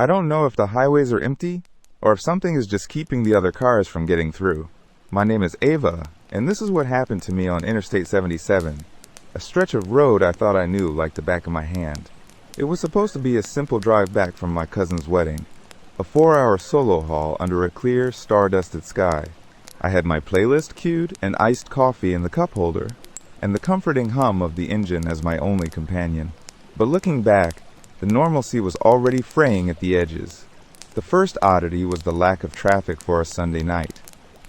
I don't know if the highways are empty or if something is just keeping the other cars from getting through. My name is Ava, and this is what happened to me on Interstate 77, a stretch of road I thought I knew like the back of my hand. It was supposed to be a simple drive back from my cousin's wedding, a 4-hour solo haul under a clear, star-dusted sky. I had my playlist queued and iced coffee in the cup holder, and the comforting hum of the engine as my only companion. But looking back, the normalcy was already fraying at the edges. The first oddity was the lack of traffic for a Sunday night.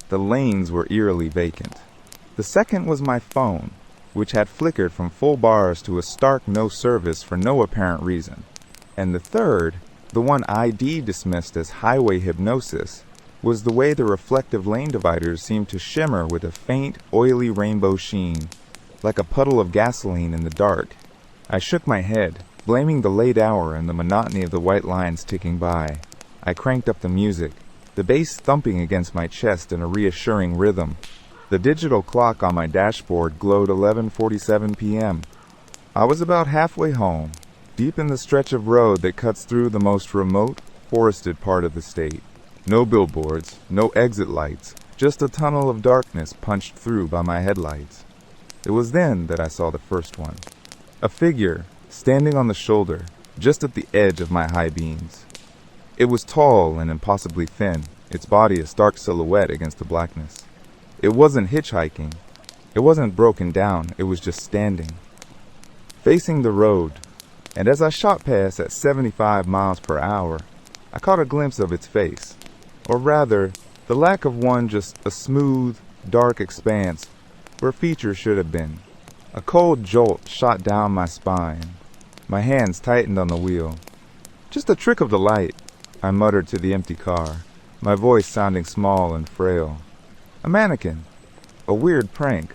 The lanes were eerily vacant. The second was my phone, which had flickered from full bars to a stark no service for no apparent reason. And the third, the one ID dismissed as highway hypnosis, was the way the reflective lane dividers seemed to shimmer with a faint, oily rainbow sheen, like a puddle of gasoline in the dark. I shook my head, blaming the late hour and the monotony of the white lines ticking by. I cranked up the music, the bass thumping against my chest in a reassuring rhythm. The digital clock on my dashboard glowed 11:47 p.m. I was about halfway home, deep in the stretch of road that cuts through the most remote, forested part of the state. No billboards, no exit lights, just a tunnel of darkness punched through by my headlights. It was then that I saw the first one. A figure, standing on the shoulder, just at the edge of my high beams. It was tall and impossibly thin, its body a stark silhouette against the blackness. It wasn't hitchhiking. It wasn't broken down, it was just standing, facing the road. And as I shot past at 75 miles per hour, I caught a glimpse of its face. Or rather, the lack of one, just a smooth, dark expanse where features should have been. A cold jolt shot down my spine. My hands tightened on the wheel. "Just a trick of the light," I muttered to the empty car, my voice sounding small and frail. A mannequin. A weird prank.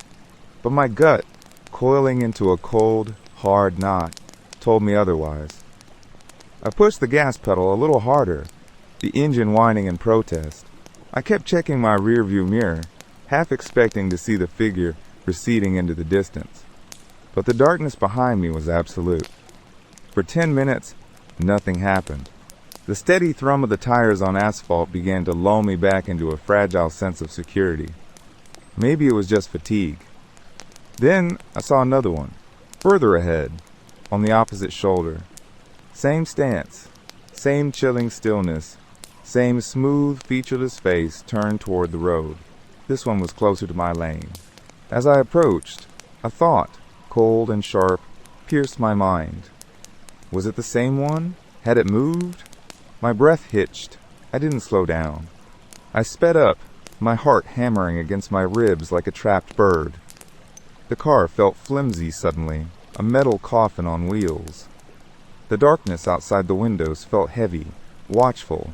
But my gut, coiling into a cold, hard knot, told me otherwise. I pushed the gas pedal a little harder, the engine whining in protest. I kept checking my rearview mirror, half expecting to see the figure receding into the distance. But the darkness behind me was absolute. For 10 minutes, nothing happened. The steady thrum of the tires on asphalt began to lull me back into a fragile sense of security. Maybe it was just fatigue. Then I saw another one, further ahead, on the opposite shoulder. Same stance, same chilling stillness, same smooth, featureless face turned toward the road. This one was closer to my lane. As I approached, a thought, cold and sharp, pierced my mind. Was it the same one? Had it moved? My breath hitched. I didn't slow down. I sped up, my heart hammering against my ribs like a trapped bird. The car felt flimsy suddenly, a metal coffin on wheels. The darkness outside the windows felt heavy, watchful.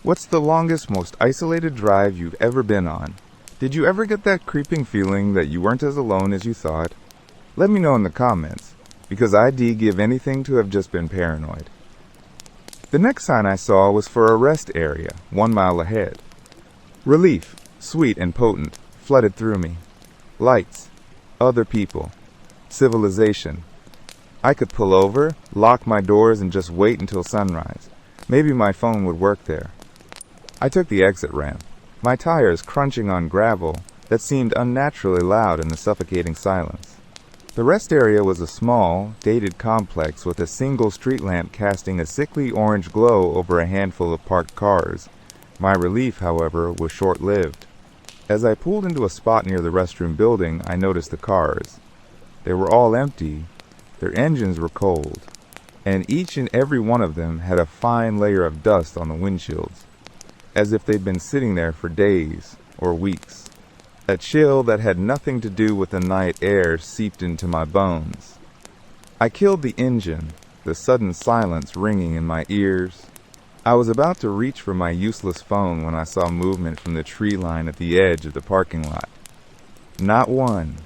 What's the longest, most isolated drive you've ever been on? Did you ever get that creeping feeling that you weren't as alone as you thought? Let me know in the comments, because I'd give anything to have just been paranoid. The next sign I saw was for a rest area, 1 mile ahead. Relief, sweet and potent, flooded through me. Lights, other people, civilization. I could pull over, lock my doors, and just wait until sunrise. Maybe my phone would work there. I took the exit ramp, my tires crunching on gravel that seemed unnaturally loud in the suffocating silence. The rest area was a small, dated complex with a single street lamp casting a sickly orange glow over a handful of parked cars. My relief, however, was short-lived. As I pulled into a spot near the restroom building, I noticed the cars. They were all empty, their engines were cold, and each and every one of them had a fine layer of dust on the windshields, as if they'd been sitting there for days or weeks. A chill that had nothing to do with the night air seeped into my bones. I killed the engine, the sudden silence ringing in my ears. I was about to reach for my useless phone when I saw movement from the tree line at the edge of the parking lot. Not one,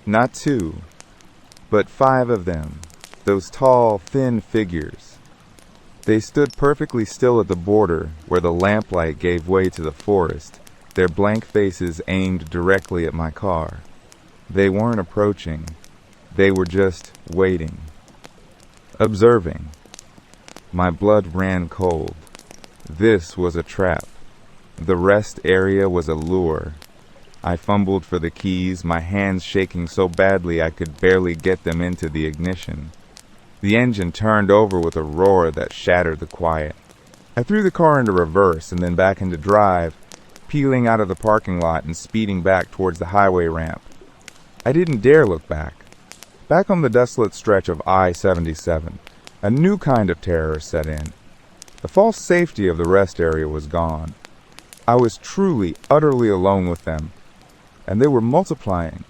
not two, but 5 of them, those tall, thin figures. They stood perfectly still at the border where the lamplight gave way to the forest, their blank faces aimed directly at my car. They weren't approaching. They were just waiting. Observing. My blood ran cold. This was a trap. The rest area was a lure. I fumbled for the keys, my hands shaking so badly I could barely get them into the ignition. The engine turned over with a roar that shattered the quiet. I threw the car into reverse and then back into drive, peeling out of the parking lot and speeding back towards the highway ramp. I didn't dare look back. Back on the desolate stretch of I-77, a new kind of terror set in. The false safety of the rest area was gone. I was truly, utterly alone with them, and they were multiplying.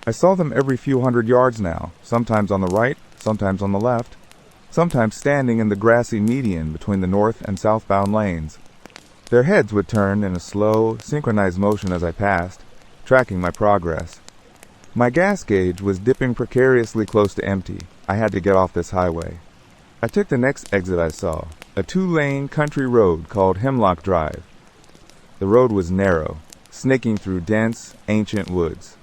I saw them every few hundred yards now, sometimes on the right, sometimes on the left, sometimes standing in the grassy median between the north and southbound lanes. Their heads would turn in a slow, synchronized motion as I passed, tracking my progress. My gas gauge was dipping precariously close to empty. I had to get off this highway. I took the next exit I saw, a 2-lane country road called Hemlock Drive. The road was narrow, snaking through dense, ancient woods.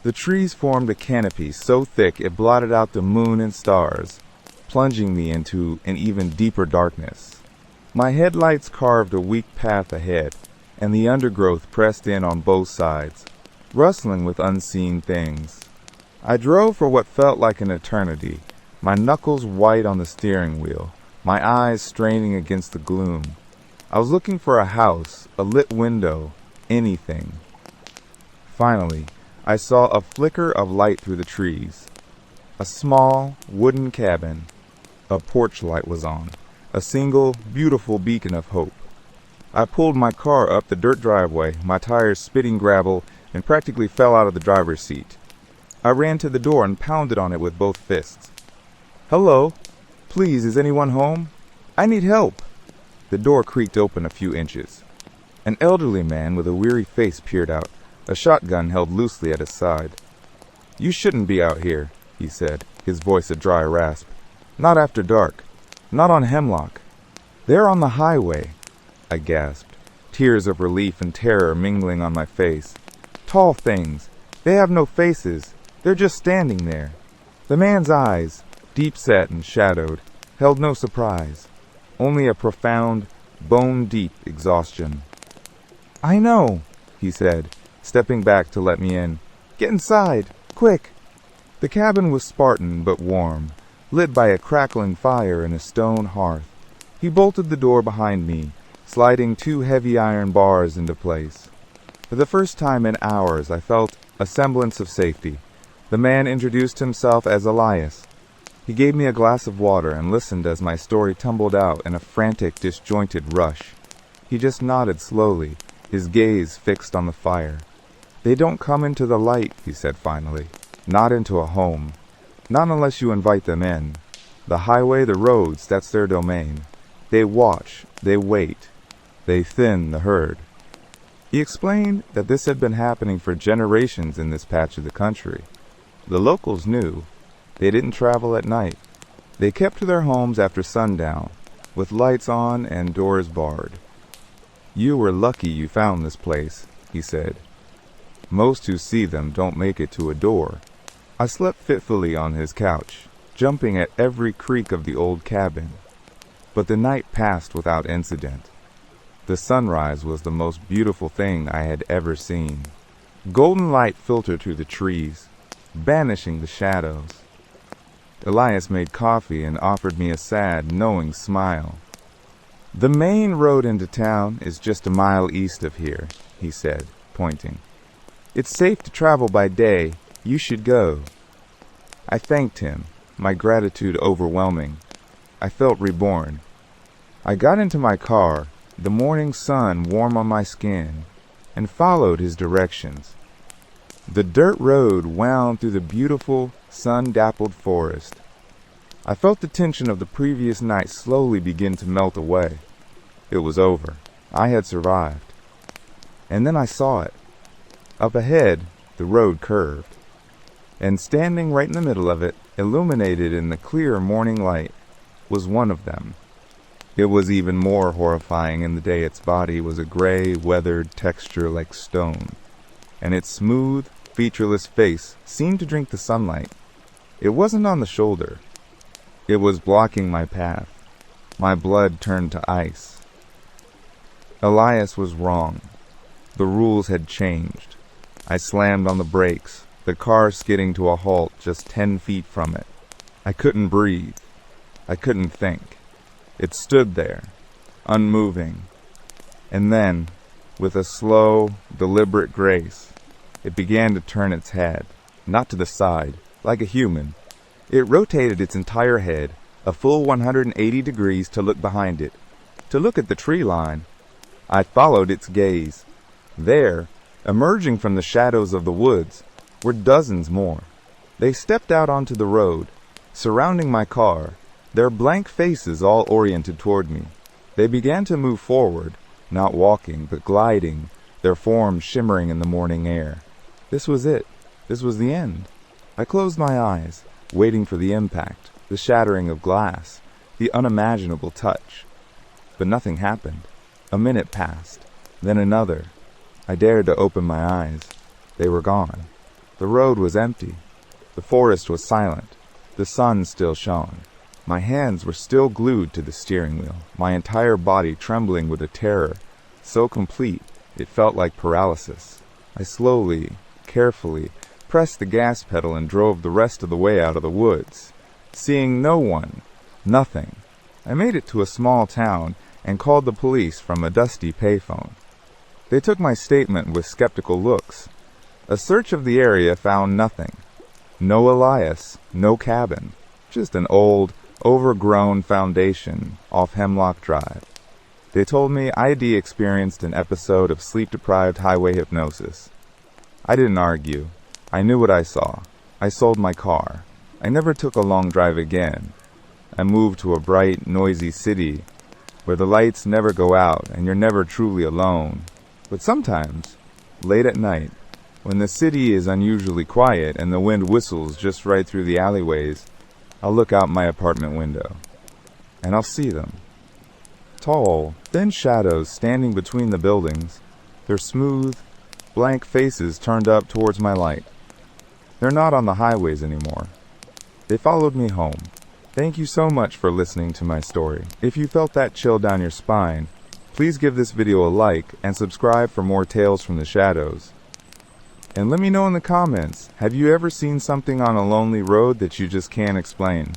The trees formed a canopy so thick it blotted out the moon and stars, plunging me into an even deeper darkness. My headlights carved a weak path ahead, and the undergrowth pressed in on both sides, rustling with unseen things. I drove for what felt like an eternity, my knuckles white on the steering wheel, my eyes straining against the gloom. I was looking for a house, a lit window, anything. Finally, I saw a flicker of light through the trees. A small, wooden cabin. A porch light was on, a single, beautiful beacon of hope. I pulled my car up the dirt driveway, my tires spitting gravel, and practically fell out of the driver's seat. I ran to the door and pounded on it with both fists. "Hello? Please, is anyone home? I need help." The door creaked open a few inches. An elderly man with a weary face peered out, a shotgun held loosely at his side. "You shouldn't be out here," he said, his voice a dry rasp. "Not after dark. Not on Hemlock." "They're on the highway," I gasped, tears of relief and terror mingling on my face. "Tall things. They have no faces. They're just standing there." The man's eyes, deep-set and shadowed, held no surprise, only a profound, bone-deep exhaustion. "I know," he said, stepping back to let me in. "Get inside, quick." The cabin was Spartan but warm, lit by a crackling fire in a stone hearth. He bolted the door behind me, sliding 2 heavy iron bars into place. For the first time in hours, I felt a semblance of safety. The man introduced himself as Elias. He gave me a glass of water and listened as my story tumbled out in a frantic, disjointed rush. He just nodded slowly, his gaze fixed on the fire. "They don't come into the light," he said finally. "Not into a home. Not unless you invite them in. The highway, the roads, that's their domain. They watch, they wait, they thin the herd." He explained that this had been happening for generations in this patch of the country. The locals knew. They didn't travel at night. They kept to their homes after sundown, with lights on and doors barred. "You were lucky you found this place," he said. "Most who see them don't make it to a door." I slept fitfully on his couch, jumping at every creak of the old cabin. But the night passed without incident. The sunrise was the most beautiful thing I had ever seen. Golden light filtered through the trees, banishing the shadows. Elias made coffee and offered me a sad, knowing smile. "The main road into town is just a mile east of here," he said, pointing. "It's safe to travel by day. You should go." I thanked him, my gratitude overwhelming. I felt reborn. I got into my car, the morning sun warm on my skin, and followed his directions. The dirt road wound through the beautiful, sun-dappled forest. I felt the tension of the previous night slowly begin to melt away. It was over. I had survived. And then I saw it. Up ahead, the road curved. And standing right in the middle of it, illuminated in the clear morning light, was one of them. It was even more horrifying in the day its body was a gray, weathered texture like stone, and its smooth, featureless face seemed to drink the sunlight. It wasn't on the shoulder. It was blocking my path. My blood turned to ice. Elias was wrong. The rules had changed. I slammed on the brakes, the car skidding to a halt just 10 feet from it. I couldn't breathe. I couldn't think. It stood there, unmoving. And then, with a slow, deliberate grace, it began to turn its head, not to the side, like a human. It rotated its entire head, a full 180 degrees, to look behind it, to look at the tree line. I followed its gaze. There, emerging from the shadows of the woods, were dozens more. They stepped out onto the road, surrounding my car, their blank faces all oriented toward me. They began to move forward, not walking, but gliding, their forms shimmering in the morning air. This was it. This was the end. I closed my eyes, waiting for the impact, the shattering of glass, the unimaginable touch. But nothing happened. A minute passed, then another. I dared to open my eyes. They were gone. The road was empty. The forest was silent. The sun still shone. My hands were still glued to the steering wheel, my entire body trembling with a terror so complete it felt like paralysis. I slowly, carefully, pressed the gas pedal and drove the rest of the way out of the woods. Seeing no one, nothing, I made it to a small town and called the police from a dusty payphone. They took my statement with skeptical looks. A search of the area found nothing. No Elias, no cabin, just an old, overgrown foundation off Hemlock Drive. They told me ID experienced an episode of sleep-deprived highway hypnosis. I didn't argue. I knew what I saw. I sold my car. I never took a long drive again. I moved to a bright, noisy city where the lights never go out and you're never truly alone. But sometimes, late at night, when the city is unusually quiet and the wind whistles just right through the alleyways, I'll look out my apartment window, and I'll see them. Tall, thin shadows standing between the buildings, their smooth, blank faces turned up towards my light. They're not on the highways anymore. They followed me home. Thank you so much for listening to my story. If you felt that chill down your spine, please give this video a like and subscribe for more tales from the shadows. And let me know in the comments, have you ever seen something on a lonely road that you just can't explain?